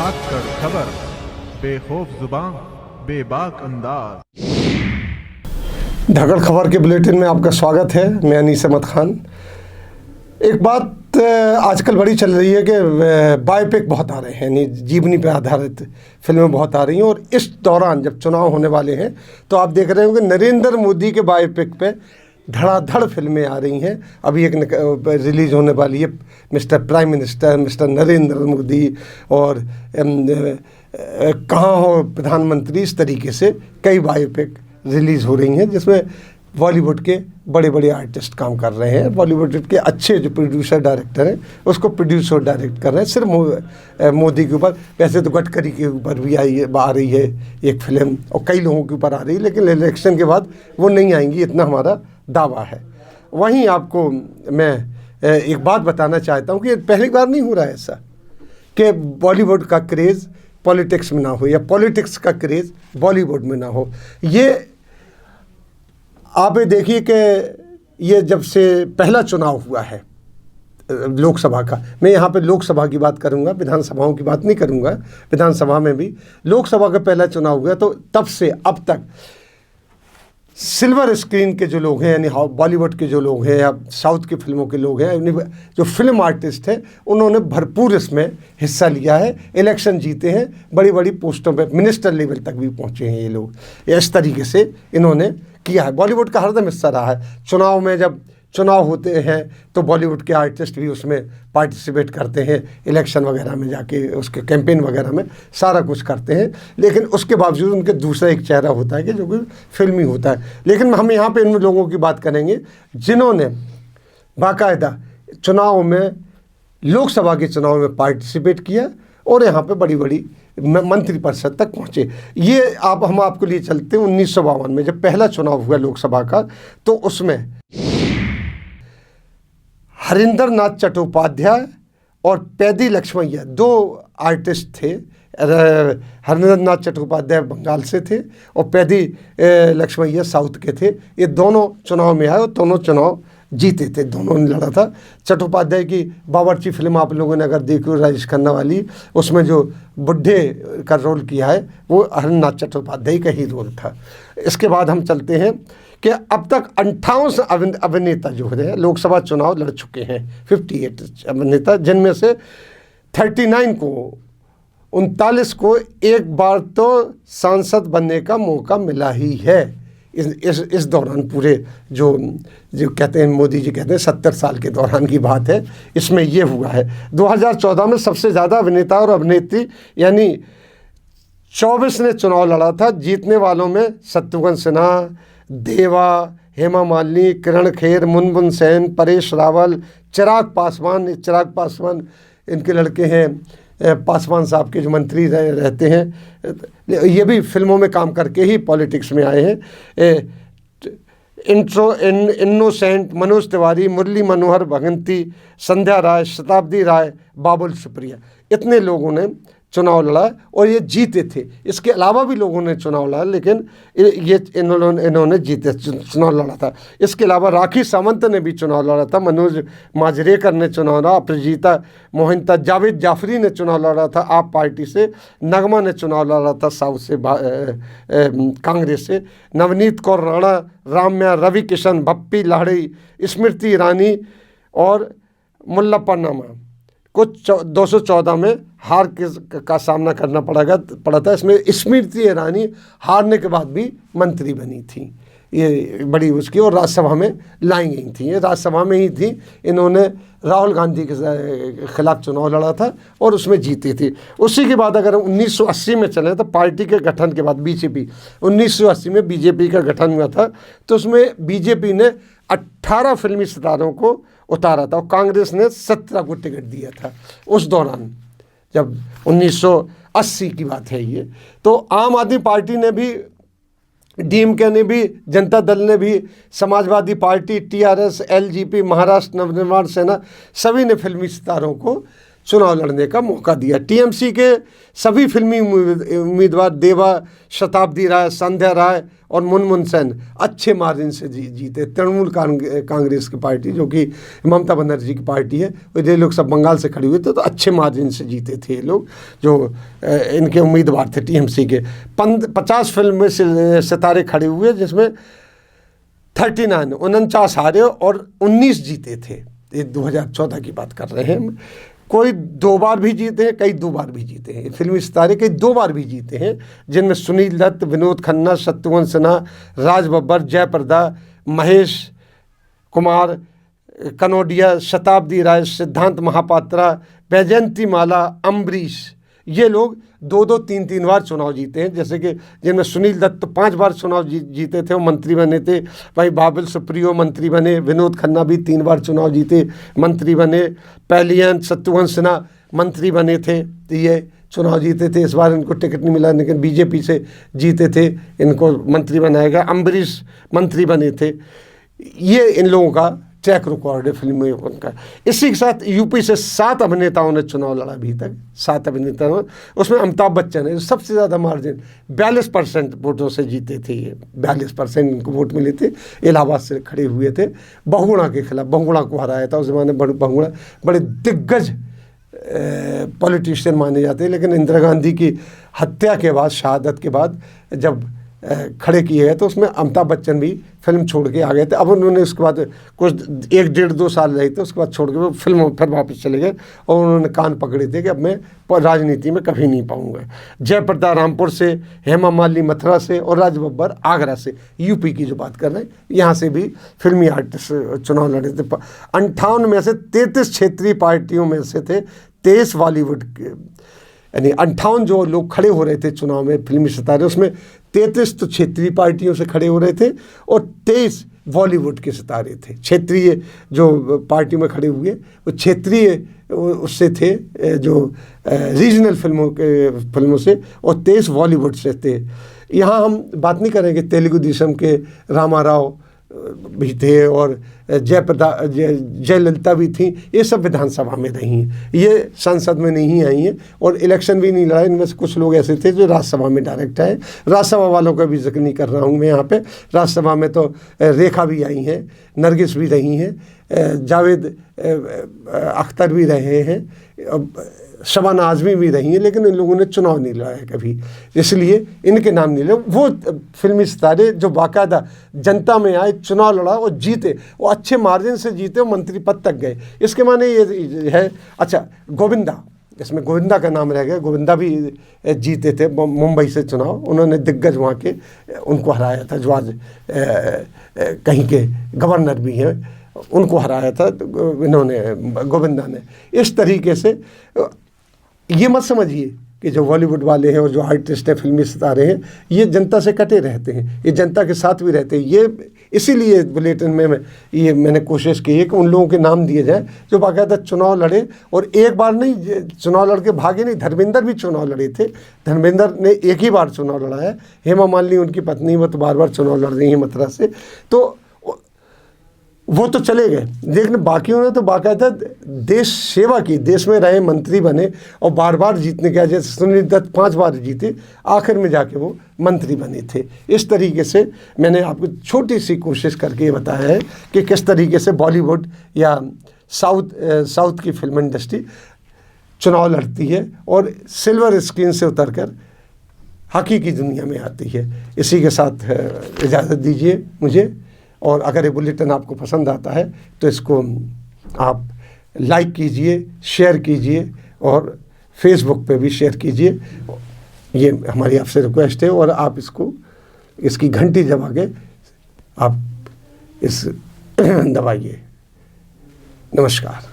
भागकर खबर, बेखौफ जुबान, बेबाक अंदाज। धकड़ खबर के बुलेटिन में आपका स्वागत है। मैं अनीस अहमद खान। एक बात आजकल बड़ी चल रही है कि बायोपिक बहुत आ रहे हैं, यानी जीवनी पर आधारित फिल्में बहुत आ रही हैं। और इस दौरान जब चुनाव होने वाले हैं तो आप देख रहे होंगे नरेंद्र मोदी के बायोपिक पे धड़ाधड़ फिल्में आ रही हैं। अभी एक रिलीज़ होने वाली है, mister prime minister, mister Narendra Modi, और कहाँ हो प्रधानमंत्री। इस तरीके से कई बायोपिक रिलीज़ हो रही हैं जिसमें बॉलीवुड के बड़े बड़े आर्टिस्ट काम कर रहे हैं। बॉलीवुड के अच्छे जो प्रोड्यूसर डायरेक्टर हैं उसको प्रोड्यूस और डायरेक्ट कर रहे हैं। सिर्फ मोदी के ऊपर, वैसे तो गडकरी के ऊपर भी आ रही है एक फिल्म, और कई लोगों के ऊपर आ रही है, लेकिन इलेक्शन के बाद वो नहीं आएंगी, इतना हमारा दावा है। वहीं आपको मैं एक बात बताना चाहता हूँ कि पहली बार नहीं हो रहा है ऐसा कि बॉलीवुड का क्रेज़ पॉलिटिक्स में ना हो या पॉलिटिक्स का क्रेज़ बॉलीवुड में ना हो। ये आप देखिए कि ये जब से पहला चुनाव हुआ है लोकसभा का, मैं यहाँ पे लोकसभा की बात करूँगा, विधानसभाओं की बात नहीं करूँगा। विधानसभा में भी लोकसभा का पहला चुनाव हुआ तो तब से अब तक सिल्वर स्क्रीन के जो लोग हैं, यानी बॉलीवुड के जो लोग हैं या साउथ की फिल्मों के लोग हैं, जो फिल्म आर्टिस्ट हैं, उन्होंने भरपूर इसमें हिस्सा लिया है, इलेक्शन जीते हैं, बड़ी बड़ी पोस्टों पे, मिनिस्टर लेवल तक भी पहुंचे हैं ये लोग। इस तरीके से इन्होंने किया है। बॉलीवुड का हरदम हिस्सा रहा है। चुनाव में जब चुनाव होते हैं तो बॉलीवुड के आर्टिस्ट भी उसमें पार्टिसिपेट करते हैं, इलेक्शन वगैरह में जाके उसके कैंपेन वगैरह में सारा कुछ करते हैं। लेकिन उसके बावजूद उनके दूसरा एक चेहरा होता है कि जो कि फिल्मी होता है। लेकिन हम यहाँ पे इन लोगों की बात करेंगे जिन्होंने बाकायदा चुनाव में, लोकसभा के चुनाव में पार्टिसिपेट किया और यहाँ पे बड़ी बड़ी मंत्रिपरिषद तक पहुँचे। ये हम आपको लिए चलते हैं 1952 में जब पहला चुनाव हुआ लोकसभा का, तो उसमें हरिंदर नाथ चट्टोपाध्याय और पैदी लक्ष्मैया दो आर्टिस्ट थे। हरिंदर नाथ चट्टोपाध्याय बंगाल से थे और पैदी लक्ष्मैया साउथ के थे। ये दोनों चुनाव में आए और दोनों चुनाव जीते थे, दोनों ने लड़ा था। चट्टोपाध्याय की बावर्ची फिल्म आप लोगों ने अगर देखी हो, राजेश खन्ना वाली, उसमें जो बुढ़े का रोल किया है वो हरिंदर नाथ चट्टोपाध्याय का ही रोल था। इसके बाद हम चलते हैं कि अब तक 58 अभिनेता जो है लोकसभा चुनाव लड़ चुके हैं, 58 अभिनेता, जिनमें से 39 को 39 को एक बार तो सांसद बनने का मौका मिला ही है। इस दौरान पूरे जो कहते हैं, मोदी जी कहते हैं 70 साल के दौरान की बात है, इसमें ये हुआ है। 2014 में सबसे ज़्यादा अभिनेता और अभिनेत्री यानी 24 ने चुनाव लड़ा था। जीतने वालों में शत्रुघ्न सिन्हा, देवा, हेमा मालिनी, किरण खेर, मुनमुन सेन, परेश रावल, चिराग पासवान इनके लड़के हैं, पासवान साहब के जो मंत्री रहते हैं, ये भी फिल्मों में काम करके ही पॉलिटिक्स में आए हैं। इनोसेंट, मनोज तिवारी, मुरली मनोहर भगंती, संध्या राय, शताब्दी राय, बाबुल सुप्रिया, इतने लोगों ने चुनाव लड़ा और ये जीते थे। इसके अलावा भी लोगों ने चुनाव लड़ा, लेकिन ये इन्होंने जीते चुनाव लड़ा था। इसके अलावा राखी सावंत ने भी चुनाव लड़ा था, मनोज माजरेकर ने चुनाव लड़ा, अपराजिता मोहिंता, जावेद जाफरी ने चुनाव लड़ा था आप पार्टी से, नगमा ने चुनाव लड़ा था साउथ से कांग्रेस से, नवनीत कौर राणा, राम्या, रवि किशन, भप्पी लाहड़ी, स्मृति ईरानी और मुल्लप्पा नामा को 214 में हार का सामना करना पड़ा था। इसमें स्मृति ईरानी हारने के बाद भी मंत्री बनी थी, ये बड़ी उसकी, और राज्यसभा में लाई गई थी। ये राज्यसभा में ही थी। इन्होंने राहुल गांधी के खिलाफ चुनाव लड़ा था और उसमें जीती थी। उसी के बाद अगर 1980 में चले तो पार्टी के गठन के बाद बीजेपी, 1980 में बीजेपी का गठन हुआ था, तो उसमें बीजेपी ने 18 फिल्मी सितारों को उतारा था और कांग्रेस ने 17 को टिकट दिया था उस दौरान, जब 1980 की बात है ये। तो आम आदमी पार्टी ने भी, डीएमके ने भी, जनता दल ने भी, Samajwadi party, TRS, LJP, Maharashtra Navnirman सेना, सभी ने फिल्मी सितारों को चुनाव लड़ने का मौका दिया। टीएमसी के सभी फिल्मी उम्मीदवार देवा, शताब्दी राय, संध्या राय और मुनमुन सेन अच्छे मार्जिन से जीते। तृणमूल कांग्रेस की पार्टी, जो कि ममता बनर्जी की पार्टी है, ये लोग सब बंगाल से खड़े हुए थे, तो अच्छे मार्जिन से जीते थे ये लोग जो इनके उम्मीदवार थे टीएमसी के। 50 फिल्म में सितारे खड़े हुए, जिसमें 49 हारे और 19 जीते थे। ये 2014 की बात कर रहे हैं। कोई 2 बार भी जीते हैं, कई 2 बार भी जीते हैं। फिल्मी सितारे कई 2 बार भी जीते हैं, जिनमें सुनील दत्त, विनोद खन्ना, शत्रुघ्न सिन्हा, राज बब्बर, जयप्रदा, महेश कुमार कनौडिया, शताब्दी राय, सिद्धांत महापात्रा, वैजयंती माला, अम्बरीश, ये लोग 2-2, 3-3 बार चुनाव जीते हैं। जैसे कि जिनमें सुनील दत्त 5 बार चुनाव जीते थे, वो मंत्री बने थे। भाई बाबुल सुप्रियो मंत्री बने। विनोद खन्ना भी 3 बार चुनाव जीते, मंत्री बने। पहलियन शत्रुघ्न सिन्हा मंत्री बने थे, तो ये चुनाव जीते थे। इस बार इनको टिकट नहीं मिला, लेकिन बीजेपी से जीते थे, इनको मंत्री बनाया गया। अम्बरीश मंत्री बने थे। ये इन लोगों का ट्रैक रिकॉर्ड है फिल्म में उनका। इसी के साथ यूपी से 7 अभिनेताओं ने चुनाव लड़ा अभी तक, 7 अभिनेताओं, उसमें अमिताभ बच्चन है, सबसे ज़्यादा मार्जिन 42% वोटों से जीते थे। ये 42% इनको वोट मिले थे। इलाहाबाद से खड़े हुए थे, बहुगुणा के खिलाफ। बहुगुणा को हराया था उस ज़माने। बहुगुणा बड़े दिग्गज पॉलिटिशियन माने जाते हैं, लेकिन इंदिरा गांधी की हत्या के बाद, शहादत के बाद जब खड़े किए गए तो उसमें अमिताभ बच्चन भी फिल्म छोड़ के आ गए थे। अब उन्होंने उसके बाद कुछ 1-1.5-2 साल रहे थे, उसके बाद छोड़ के वो फिल्म फिर वापस चले गए और उन्होंने कान पकड़े थे कि अब मैं राजनीति में कभी नहीं पाऊंगा। जयप्रदा रामपुर से, हेमा मालिनी मथुरा से और राज बब्बर आगरा से, यूपी की जो बात कर रहे हैं, यहाँ से भी फिल्मी आर्टिस्ट चुनाव लड़े थे। 58 में से 33 क्षेत्रीय पार्टियों में से थे, 23 बॉलीवुड के, यानी 58 जो लोग खड़े हो रहे थे चुनाव में फिल्मी सितारे, उसमें 33 तो क्षेत्रीय पार्टियों से खड़े हो रहे थे और 23 बॉलीवुड के सितारे थे। क्षेत्रीय जो पार्टी में खड़े हुए वो क्षेत्रीय उससे थे, जो रीजनल फिल्मों से, और 23 बॉलीवुड से थे। यहाँ हम बात नहीं करेंगे, तेलुगु देशम के रामा राव भी थे और जयललिता भी थी। ये सब विधानसभा में रही हैं, ये संसद में नहीं आई हैं और इलेक्शन भी नहीं लड़ा। इनमें से कुछ लोग ऐसे थे जो राज्यसभा में डायरेक्ट आए। राज्यसभा वालों का भी जिक्र नहीं कर रहा हूँ मैं यहाँ पे। राज्यसभा में तो रेखा भी आई हैं, नरगिस भी रही हैं, जावेद अख्तर भी रहे हैं, शबाना आज़मी भी रही हैं, लेकिन इन लोगों ने चुनाव नहीं लड़ा है कभी, इसलिए इनके नाम नहीं लड़े। वो फिल्मी सितारे जो बाकायदा जनता में आए, चुनाव लड़ा और जीते, वो अच्छे मार्जिन से जीते और मंत्री पद तक गए। इसके माने ये है। अच्छा, गोविंदा, इसमें गोविंदा का नाम रह गया। गोविंदा भी जीते थे मुंबई से चुनाव, उन्होंने दिग्गज वहाँ के उनको हराया था, जो आज कहीं के गवर्नर भी हैं, उनको हराया था इन्होंने, गोविंदा ने। इस तरीके से ये मत समझिए कि जो बॉलीवुड वाले हैं और जो आर्टिस्ट हैं, फिल्मी सितारे हैं, ये जनता से कटे रहते हैं, ये जनता के साथ भी रहते हैं। ये इसीलिए बुलेटिन में ये मैंने कोशिश की है कि उन लोगों के नाम दिए जाएं जो बाकायदा चुनाव लड़े और एक बार नहीं चुनाव लड़ के भागे नहीं। धर्मेंद्र भी चुनाव लड़े थे, धर्मेंद्र ने एक ही बार चुनाव लड़ा है। हेमा मालिनी उनकी पत्नी, वो तो बार लड़ रही हैं मथुरा से, तो वो तो चले गए, लेकिन बाकियों ने तो बाकायदा देश सेवा की, देश में रहे, मंत्री बने और बार जीतने के। जैसे सुनील दत्त 5 बार जीते, आखिर में जाके वो मंत्री बने थे। इस तरीके से मैंने आपको छोटी सी कोशिश करके ये बताया है कि किस तरीके से बॉलीवुड या साउथ की फिल्म इंडस्ट्री चुनाव लड़ती है और सिल्वर स्क्रीन से उतरकर हकीकी दुनिया में आती है। इसी के साथ इजाज़त दीजिए मुझे, और अगर ये बुलेटिन आपको पसंद आता है तो इसको आप लाइक कीजिए, शेयर कीजिए और फेसबुक पे भी शेयर कीजिए। ये हमारी आपसे रिक्वेस्ट है, और आप इसकी घंटी दबा के आप इस दबाइए। नमस्कार।